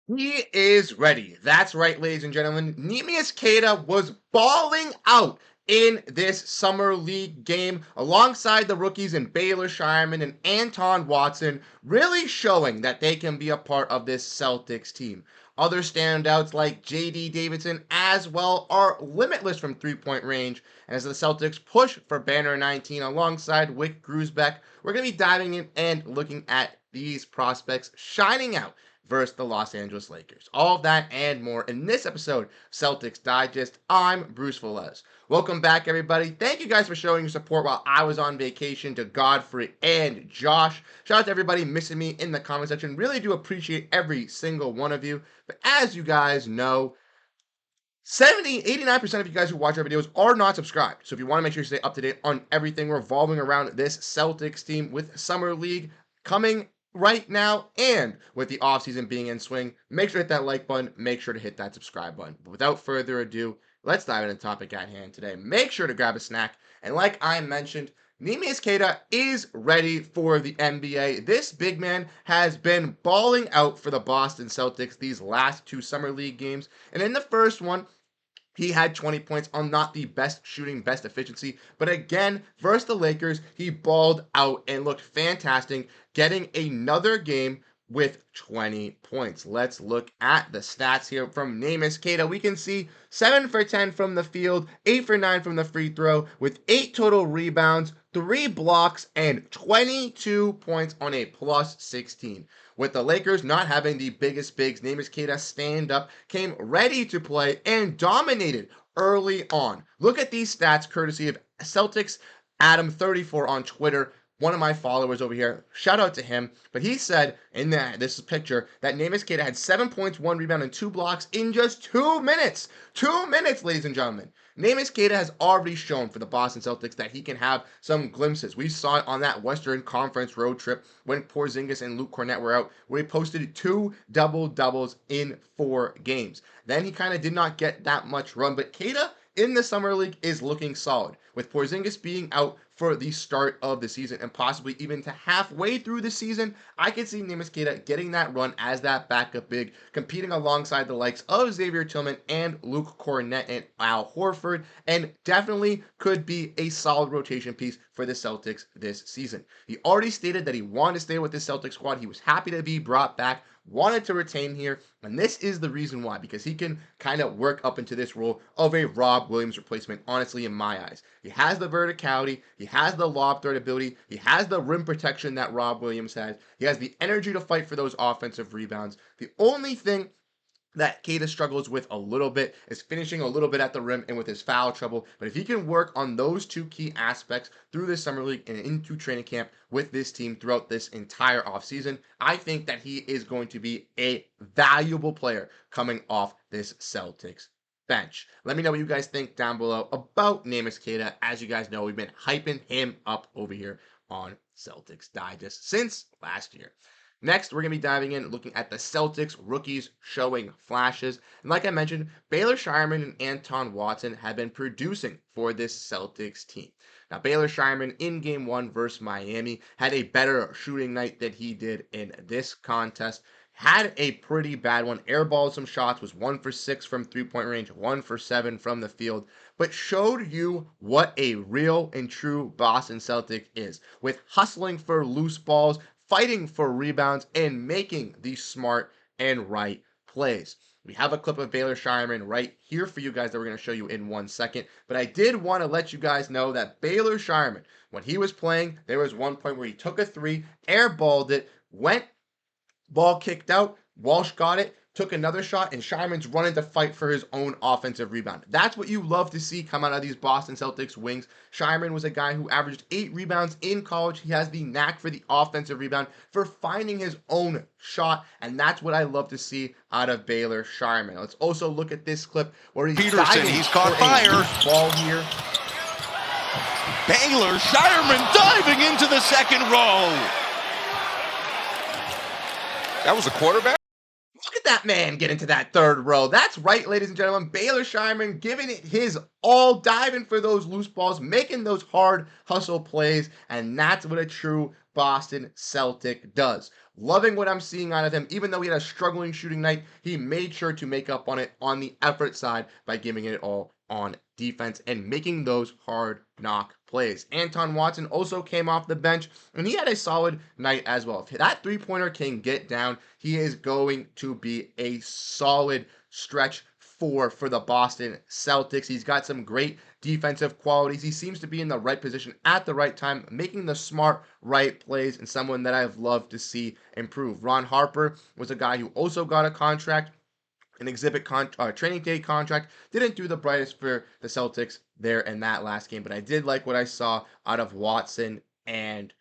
He is ready. That's right, ladies and gentlemen. Neemias Queta was balling out in this summer league game alongside the rookies in Baylor Shireman and Anton Watson, really showing that they can be a part of this Celtics team. Other standouts like J.D. Davidson as well are limitless from three-point range. And as the Celtics push for banner 19 alongside Wick Grusbeck, we're going to be diving in and looking at these prospects shining out versus the Los Angeles Lakers. All of that and more in this episode of Celtics Digest. I'm Bruce Velez. Welcome back, everybody. Thank you guys for showing your support while I was on vacation to Godfrey and Josh. Shout out to everybody missing me in the comment section. Really do appreciate every single one of you. But as you guys know, 89% of you guys who watch our videos are not subscribed. So if you want to make sure you stay up to date on everything revolving around this Celtics team with Summer League coming right now and with the offseason being in swing, make sure to hit that like button, make sure to hit that subscribe button. But without further ado, let's dive into the topic at hand today. Make sure to grab a snack. And like I mentioned, Neemias Queta is ready for the NBA. This big man has been balling out for the Boston Celtics these last two Summer League games. And in the first one, he had 20 points on not the best shooting, best efficiency. But again, versus the Lakers, he balled out and looked fantastic, getting another game with 20 points. Let's look at the stats here from Neemias Queta. We can see 7 for 10 from the field, 8 for 9 from the free throw, with 8 total rebounds, 3 blocks, and 22 points on a plus 16. With the Lakers not having the biggest bigs, Neemias Queta stand up, came ready to play, and dominated early on. Look at these stats courtesy of Celtics Adam34 on Twitter, one of my followers over here. Shout out to him. But he said in this picture that Neemias Queta had 7 points, 1 rebound, and 2 blocks in just 2 minutes. 2 minutes, ladies and gentlemen. Neemias Queta has already shown for the Boston Celtics that he can have some glimpses. We saw it on that Western Conference road trip when Porziņģis and Luke Kornet were out, where he posted 2 double-doubles in 4 games. Then he kind of did not get that much run, but Queta in the Summer League is looking solid. With Porziņģis being out for the start of the season and possibly even to halfway through the season, I could see Neemias Queta getting that run as that backup big, competing alongside the likes of Xavier Tillman and Luke Kornet and Al Horford, and definitely could be a solid rotation piece for the Celtics this season. He already stated that he wanted to stay with the Celtics squad. He was happy to be brought back, wanted to retain here, and this is the reason why, because he can kind of work up into this role of a Rob Williams replacement, honestly, in my eyes. He has the verticality, he has the lob threat ability, he has the rim protection that Rob Williams has, he has the energy to fight for those offensive rebounds. The only thing that Queta struggles with a little bit is finishing a little bit at the rim and with his foul trouble. But if he can work on those two key aspects through this summer league and into training camp with this team throughout this entire offseason, I think that he is going to be a valuable player coming off this Celtics bench. Let me know what you guys think down below about Neemias Queta. As you guys know, we've been hyping him up over here on Celtics Digest since last year. Next, we're going to be diving in, looking at the Celtics rookies showing flashes. And like I mentioned, Baylor Shireman and Anton Watson have been producing for this Celtics team. Now, Baylor Shireman in Game 1 versus Miami had a better shooting night than he did in this contest. Had a pretty bad one, airballed some shots, was 1 for 6 from three-point range, 1 for 7 from the field, but showed you what a real and true Boston Celtic is, with hustling for loose balls, fighting for rebounds, and making the smart and right plays. We have a clip of Baylor Shireman right here for you guys that we're going to show you in 1 second. But I did want to let you guys know that Baylor Shireman, when he was playing, there was one point where he took a 3, airballed it, went, ball kicked out, Walsh got it, took another shot, and Shireman's running to fight for his own offensive rebound. That's what you love to see come out of these Boston Celtics wings. Shireman was a guy who averaged 8 rebounds in college. He has the knack for the offensive rebound, for finding his own shot, and that's what I love to see out of Baylor Shireman. Let's also look at this clip where he's caught fire. Ball here. Baylor Shireman diving into the second row. That was a quarterback? Look at that man get into that third row. That's right, ladies and gentlemen. Baylor Shireman giving it his all, diving for those loose balls, making those hard hustle plays, and that's what a true Boston Celtic does. Loving what I'm seeing out of him. Even though he had a struggling shooting night, he made sure to make up on it on the effort side by giving it all on defense and making those hard knock plays. Anton Watson also came off the bench and he had a solid night as well. If that three-pointer can get down, he is going to be a solid stretch four for the Boston Celtics. He's got some great defensive qualities. He seems to be in the right position at the right time, making the smart, right plays, and someone that I've loved to see improve. Ron Harper was a guy who also got a contract, an training day contract. Didn't do the brightest for the Celtics there in that last game, but I did like what I saw out of Watson and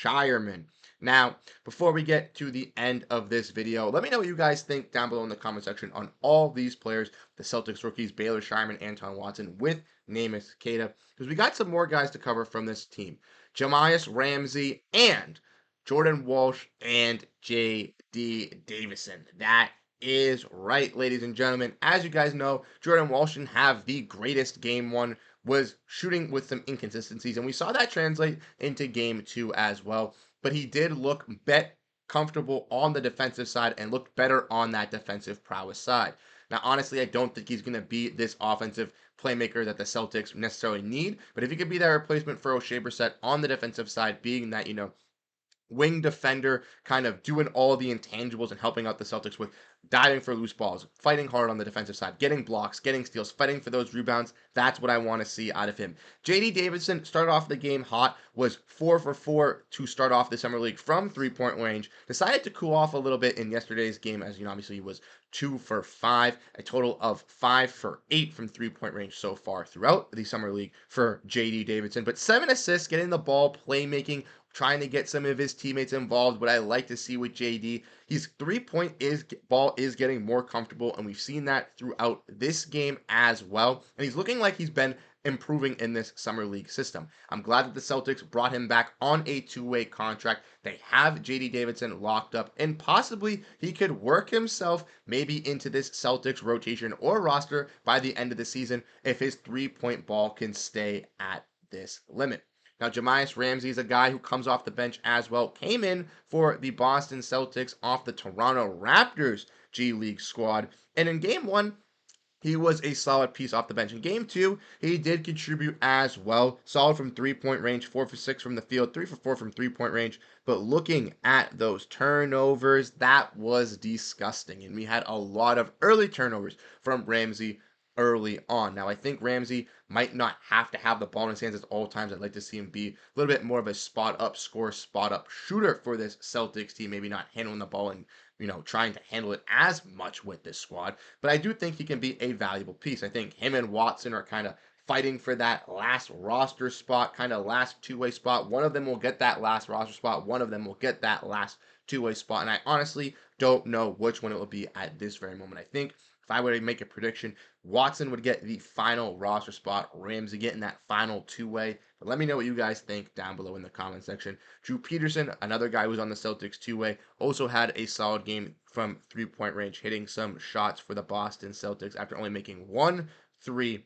Shireman. Now, before we get to the end of this video, let me know what you guys think down below in the comment section on all these players, the Celtics rookies, Baylor Shireman, Anton Watson, with Neemias Queta, because we got some more guys to cover from this team. Jahmi'us Ramsey and Jordan Walsh and J.D. Davison. That is right, ladies and gentlemen. As you guys know, Jordan Walsh didn't have the greatest game one, was shooting with some inconsistencies, and we saw that translate into game two as well. But he did look comfortable on the defensive side and looked better on that defensive prowess side. Now, honestly, I don't think he's going to be this offensive playmaker that the Celtics necessarily need, but if he could be that replacement for O'Shea Brissett on the defensive side, being that, wing defender, kind of doing all the intangibles and helping out the Celtics with diving for loose balls, fighting hard on the defensive side, getting blocks, getting steals, fighting for those rebounds. That's what I want to see out of him. J.D. Davison started off the game hot, was 4 for 4 to start off the Summer League from three-point range. Decided to cool off a little bit in yesterday's game, as obviously he was 2 for 5, a total of 5 for 8 from three-point range so far throughout the Summer League for J.D. Davison. But 7 assists, getting the ball, playmaking, trying to get some of his teammates involved. What I like to see with JD, his ball is getting more comfortable, and we've seen that throughout this game as well. And he's looking like he's been improving in this Summer League system. I'm glad that the Celtics brought him back on a two-way contract. They have JD Davison locked up, and possibly he could work himself maybe into this Celtics rotation or roster by the end of the season if his three-point ball can stay at this limit. Now, Jahmi'us Ramsey is a guy who comes off the bench as well. Came in for the Boston Celtics off the Toronto Raptors G League squad. And in game one, he was a solid piece off the bench. In game two, he did contribute as well. Solid from three-point range, 4 for 6 from the field, 3 for 4 from three-point range. But looking at those turnovers, that was disgusting. And we had a lot of early turnovers from Ramsey early on. Now, I think Ramsey might not have to have the ball in his hands at all times. I'd like to see him be a little bit more of a spot-up scorer, spot-up shooter for this Celtics team. Maybe not handling the ball and, trying to handle it as much with this squad. But I do think he can be a valuable piece. I think him and Watson are kind of fighting for that last roster spot, kind of last two-way spot. One of them will get that last roster spot. One of them will get that last two-way spot. And I honestly don't know which one it will be at this very moment. I think if I were to make a prediction, Watson would get the final roster spot, Ramsey getting that final two-way. But let me know what you guys think down below in the comment section. Drew Peterson, another guy who's on the Celtics two-way, also had a solid game from three-point range, hitting some shots for the Boston Celtics after only making 1 3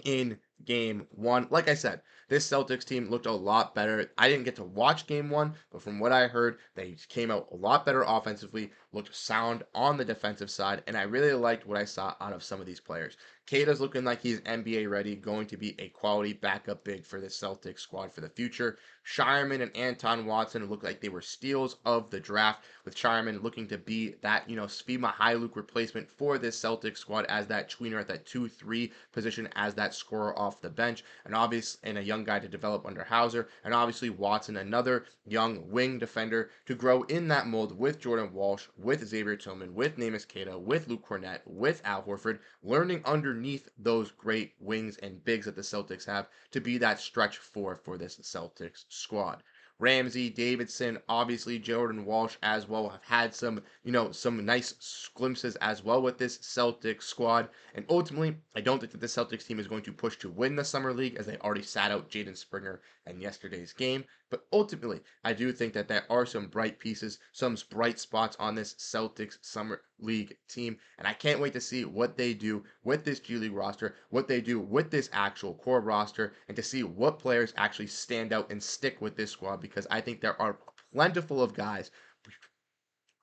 in game one. Like I said, this Celtics team looked a lot better. I didn't get to watch game one, but from what I heard, they came out a lot better offensively, looked sound on the defensive side, and I really liked what I saw out of some of these players. Queta's looking like he's NBA ready, going to be a quality backup big for the Celtics squad for the future. Shireman and Anton Watson look like they were steals of the draft, with Shireman looking to be that, Svi Mykhailiuk replacement for this Celtics squad as that tweener at that 2-3 position, as that scorer off the bench, and a young guy to develop under Hauser, and obviously Watson, another young wing defender to grow in that mold with Jordan Walsh, with Xavier Tillman, with Neemias Queta, with Luke Cornett, with Al Horford, learning underneath those great wings and bigs that the Celtics have to be that stretch four for this Celtics squad. Ramsey, Davidson, obviously Jordan Walsh as well have had some nice glimpses as well with this Celtics squad. And ultimately, I don't think that the Celtics team is going to push to win the Summer League, as they already sat out Jaden Springer in yesterday's game. But ultimately, I do think that there are some bright pieces, some bright spots on this Celtics Summer League team. And I can't wait to see what they do with this G League roster, what they do with this actual core roster, and to see what players actually stand out and stick with this squad, because I think there are plentiful of guys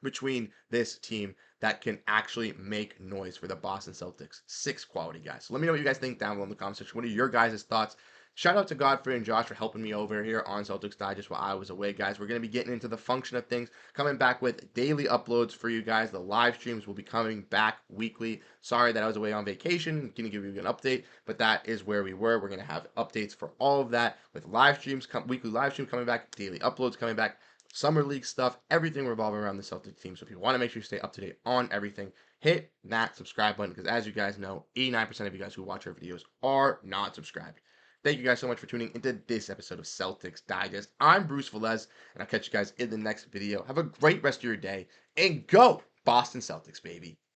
between this team that can actually make noise for the Boston Celtics. 6 quality guys. So let me know what you guys think down below in the comment section. What are your guys' thoughts? Shout out to Godfrey and Josh for helping me over here on Celtics Digest while I was away, guys. We're going to be getting into the function of things, coming back with daily uploads for you guys. The live streams will be coming back weekly. Sorry that I was away on vacation. Going to give you an update, but that is where we were. We're going to have updates for all of that with live streams, weekly live streams coming back, daily uploads coming back, summer league stuff, everything revolving around the Celtics team. So if you want to make sure you stay up to date on everything, hit that subscribe button because as you guys know, 89% of you guys who watch our videos are not subscribed. Thank you guys so much for tuning into this episode of Celtics Digest. I'm Bruce Veliz, and I'll catch you guys in the next video. Have a great rest of your day, and go Boston Celtics, baby.